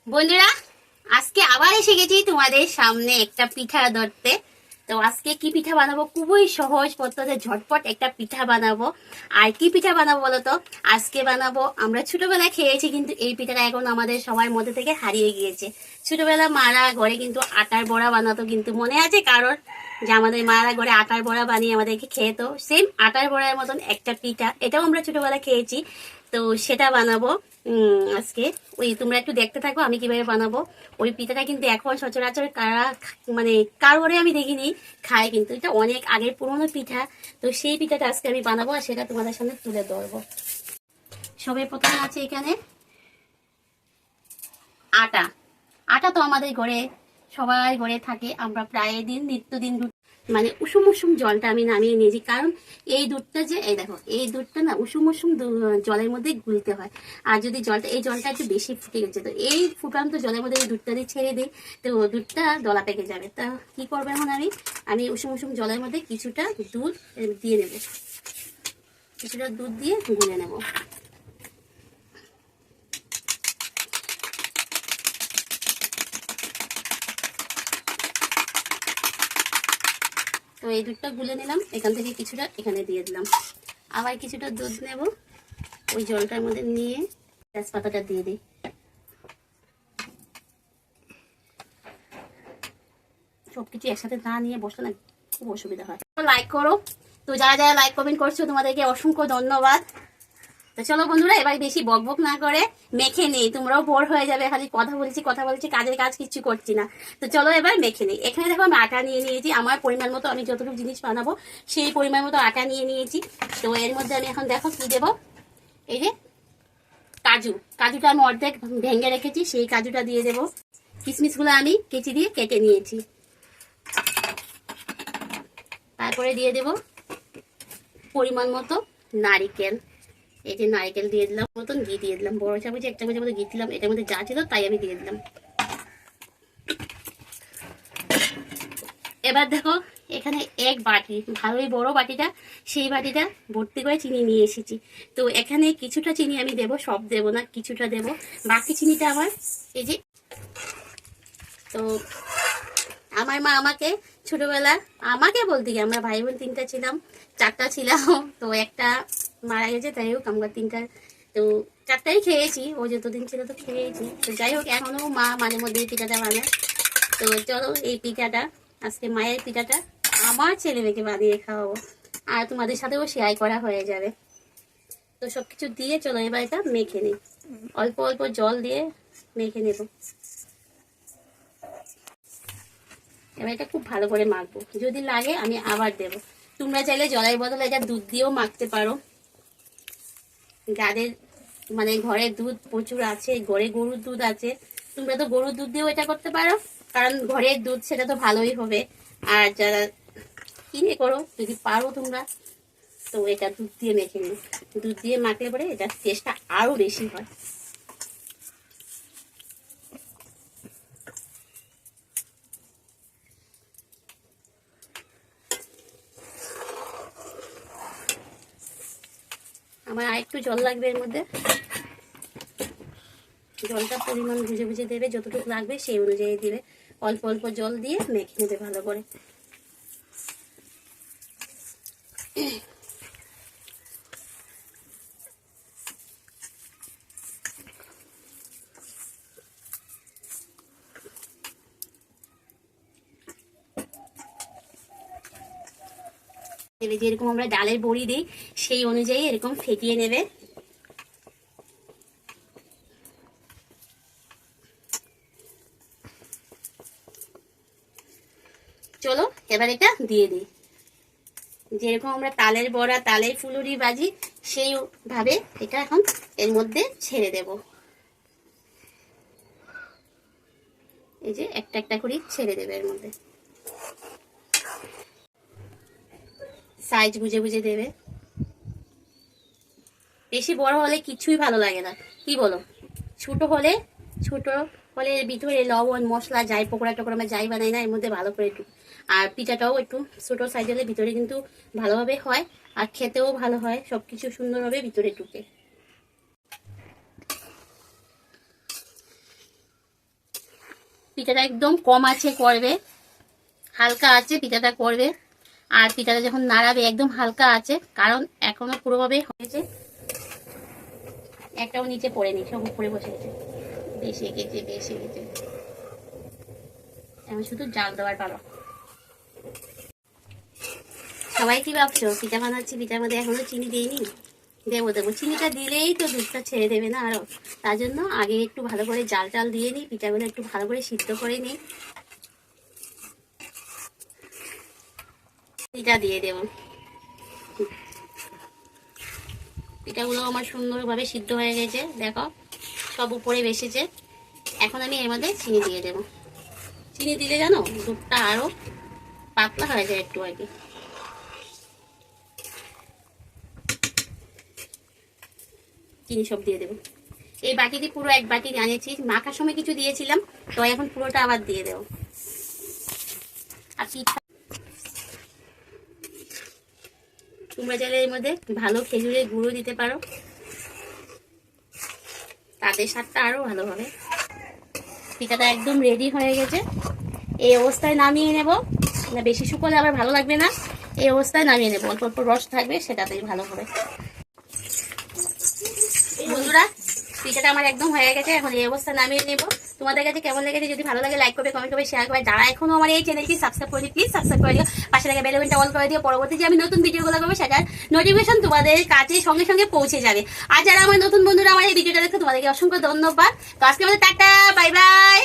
বন্ধুরা, আজকে আবার এসে গেছি তোমাদের সামনে একটা পিঠা ধরতে। তো আজকে কি পিঠা বানাবো, খুবই সহজ পদ্ধতিতে ঝটপট একটা পিঠা বানাবো। আর কি পিঠা বানাবো বলতো? আজকে বানাবো, আমরা ছোটবেলায় খেয়েছি কিন্তু এই পিঠাটা এখন আমাদের সবার মধ্যে থেকে হারিয়ে গিয়েছে। ছোটবেলা মারা ঘরে কিন্তু আটার বড়া বানাতো, কিন্তু মনে আছে কারোর যে আমাদের মারা ঘরে আটার বড়া বানিয়ে আমাদেরকে খেতো? সেম আটার বড়ার মতন একটা পিঠা, এটাও আমরা ছোটবেলায় খেয়েছি। তো সেটা বানাবো আজকে। ওই তোমরা একটু দেখতে থাকো আমি কিভাবে বানাবো। ওই পিঠাটা কিন্তু এখন সচরাচর মানে কার ঘরে আমি দেখিনি খায়, কিন্তু এটা অনেক আগের পুরোনো পিঠা। তো সেই পিঠাটা আজকে আমি বানাবো আর সেটা তোমাদের সামনে তুলে ধরবো। সবে প্রথমে আছে এখানে আটা। আটা তো আমাদের ঘরে সবাই ঘরে থাকে, আমরা প্রায় দিন নিত্যদিন মানে উষুম উষুম জলটা আমি নামিয়ে নিয়েছি, কারণ এই দুধটা যে এই দেখো, এই দুধটা না উষুম উষুম জলের মধ্যে গুলতে হয়। আর যদি এই জলটা একটু বেশি ফুটে গেছে, তো এই ফুটান্ত জলের মধ্যে এই দুধটা দিয়ে ছেড়ে দিই, তো দুধটা দলা পেকে যাবে। তা কি করবো এখন আমি উষুম উষুম জলের মধ্যে কিছুটা দুধ দিয়ে নেব, কিছুটা দুধ দিয়ে গুলে নেব। তো এই দুধটা গুলে নিলাম, এখান থেকে কিছুটা এখানে দিয়ে দিলাম, আবার কিছুটা দুধ নেব, ওই জলটার মধ্যে নিয়ে তেজপাতাটা দিয়ে দিই। সবকিছু একসাথে না নিয়ে বসলে না খুব অসুবিধা হয়। লাইক করো, তো যারা যারা লাইক কমেন্ট করছো তোমাদেরকে অসংখ্য ধন্যবাদ। তো চলো বন্ধুরা, এবার বেশি বকবক না করে মেখে নেই, তোমরাও বোর হয়ে যাবে খালি কথা বলছি, কাজের কাজ কিচ্ছু করছি না। তো চলো এবার মেখে নেই। এখানে দেখো আমি আটা নিয়ে নিয়েছি, আমার পরিমাণ মতো, আমি যতটুকু জিনিস বানাবো সেই পরিমাণ মতো আটা নিয়ে নিয়েছি। তো এর মধ্যে আমি এখন দেখো কি দেবো, এই যে কাজুটা আমি অর্ধেক ভেঙে রেখেছি, সেই কাজুটা দিয়ে দেবো। কিশমিশগুলো আমি কেচি দিয়ে কেটে নিয়েছি। তারপরে দিয়ে দেব পরিমাণ মতো নারিকেল, এই যে নারিকেল দিয়ে দিলাম, মতন ঘি দিয়ে দিলাম, বড় চামচে এক চামচের মতো ঘি দিলাম, এটার মধ্যে যা ছিল তাই আমি দিয়ে দিলাম। এবার দেখো এখানে এক বাটি, ভালোই বড় বাটিটা, সেই বাটিটা ভর্তি করে চিনি নিয়ে এসেছি। তো এখানে কিছুটা চিনি আমি দেব, সব দেব না, কিছুটা দেব, বাকি চিনিটা আমার এই যে। তো আমার মা আমাকে ছোটবেলা, আমাকে বলতে গিয়ে আমরা ভাই বোন তিনটা ছিলাম, চারটা ছিলাম, তো একটা মারা গেছে, তাই হোক আমরা তিনটা, তো চারটাই খেয়েছি, ও যতদিন ছিল তো খেয়েছি। তো যাই হোক এখনো মা মাঝে মধ্যে এই পিঠাটা বানায়। তো চলো এই পিঠাটা, আজকে মায়ের পিঠাটা আমার ছেলে মেয়েকে বানিয়ে খাওয়াবো, আর তোমাদের সাথেও শেয়ার করা হয়ে যাবে। তো সবকিছু দিয়ে চলো এবার এটা মেখে নিই, অল্প অল্প জল দিয়ে মেখে নেব। এবার এটা খুব ভালো করে মাখবো, যদি লাগে আমি আবার দেব। তোমরা চাইলে জলের বদলে এটা দুধ দিয়েও মাখতে পারো, যাদের মানে ঘরে দুধ প্রচুর আছে, ঘরে গরুর দুধ আছে, তোমরা তো গরুর দুধ দিয়েও এটা করতে পারো, কারণ ঘরের দুধ সেটা তো ভালোই হবে। আর যারা কিনে করো যদি পারো তোমরা, তো এটা দুধ দিয়ে মেখে নিও, দুধ দিয়ে মাখলে পরে এটার টেস্টটা আরো বেশি হয়। আমার আর একটু জল লাগবে এর মধ্যে, জলটা পরিমাণ বুঝে বুঝে দেবে, যতটুকু লাগবে সেই অনুযায়ী দেবে, অল্প অল্প জল দিয়ে মেখে নেবে ভালো করে। যেরকম আমরা ডালের বড়ি দিই সেই অনুযায়ী এরকম ফেটিয়ে নেবে। চলো এবার এটা দিয়ে দিই, যেরকম আমরা তালের বড়া, তালের ফুলুরি বাজি সেইভাবে এটা এখন এর মধ্যে ছেড়ে দেব। এই যে একটা একটা করে ছেড়ে দেবে এর মধ্যে, সাইজ বুঝে বুঝে দেবে। বেশি বড় হলে কিছুই ভালো লাগে না, কি বলো? ছোট হলে এর ভিতরে লবণ মশলা যাই, পকোড়া টকোড়া আমরা যাই বানাই না এর মধ্যে ভালো করে একটু, আর পিঠাটাও একটু ছোট সাইজ হলে ভিতরে কিন্তু ভালোভাবে হয়, আর খেতেও ভালো হয়, সবকিছু সুন্দরভাবে ভিতরে ঢুকে। পিঠাটা একদম কম আছে করবে, হালকা আছে পিঠাটা করবে। আর পিঠাটা যখন নাড়াবে একদম হালকা আছে, কারণ এখনো পুরোভাবে হয়েছে, একটাও নিচে পড়েনি, সব উপরে বসে গেছে, বেশি গেছে বেশি গেছে। এখন শুধু জাল দেওয়ার পালা। সবাই কি ভাবছো পিঠা বানাচ্ছি, পিঠার মধ্যে এখনো চিনি দিইনি? দেবো দেবো, চিনিটা দিলেই তো দুধটা ছেড়ে দেবে না আরো, তার জন্য আগে একটু ভালো করে জাল টাল দিয়ে নিই, পিঠাগুলো একটু ভালো করে সিদ্ধ করে নিই। চিনিটা দিয়ে দেবো। পিঠাগুলো আমার সুন্দরভাবে সিদ্ধ হয়ে গেছে, দেখো সব উপরে বেসেছে। এখন আমি এর মধ্যে চিনি দিয়ে দেবো। চিনি দিলে জানো দুধটা আরো পাতলা হয়ে যায় একটু আর কি। চিনি সব দিয়ে দেবো। এই বাটিতে পুরো এক বাটি আনিয়েছি, মাখার সময় কিছু দিয়েছিলাম, তো এখন পুরোটা আবার দিয়ে দেবো। আর পিঠা তোমরা চাইলে এর মধ্যে ভালো খেজুরের গুঁড়ো দিতে পারো, তাদের স্বাদটা আরো ভালো হবে। পিঠাটা একদম রেডি হয়ে গেছে, এই অবস্থায় নামিয়ে নেব। না বেশি শুকোলে আবার ভালো লাগবে না, এই অবস্থায় নামিয়ে নেব, অল্প অল্প রস থাকবে, সেটাতেই ভালো হবে। বন্ধুরা পিঠাটা আমার একদম হয়ে গেছে, এখন এই অবস্থায় নামিয়ে নেব। তোমাদের কাছে কেমন লেগেছে যদি ভালো লাগে লাইক করবে, কমেন্ট করবে, শেয়ার করবে। যারা এখনো আমার এই চ্যানেলটি সাবস্ক্রাইব করেনি প্লিজ সাবস্ক্রাইব করে দিও, পাশে থেকে বেল বাটনটা অল করে দিও, পরবর্তী যে আমি নতুন ভিডিওগুলো করবো সেটার নোটিফিকেশন তোমাদের কাছে সঙ্গে সঙ্গে পৌঁছে যাবে। আর যারা আমার নতুন বন্ধুরা আমার এই ভিডিওটা দেখো, তোমাদেরকে অসংখ্য ধন্যবাদ। তো আজকে আমাদের টাটা, বাই বাই।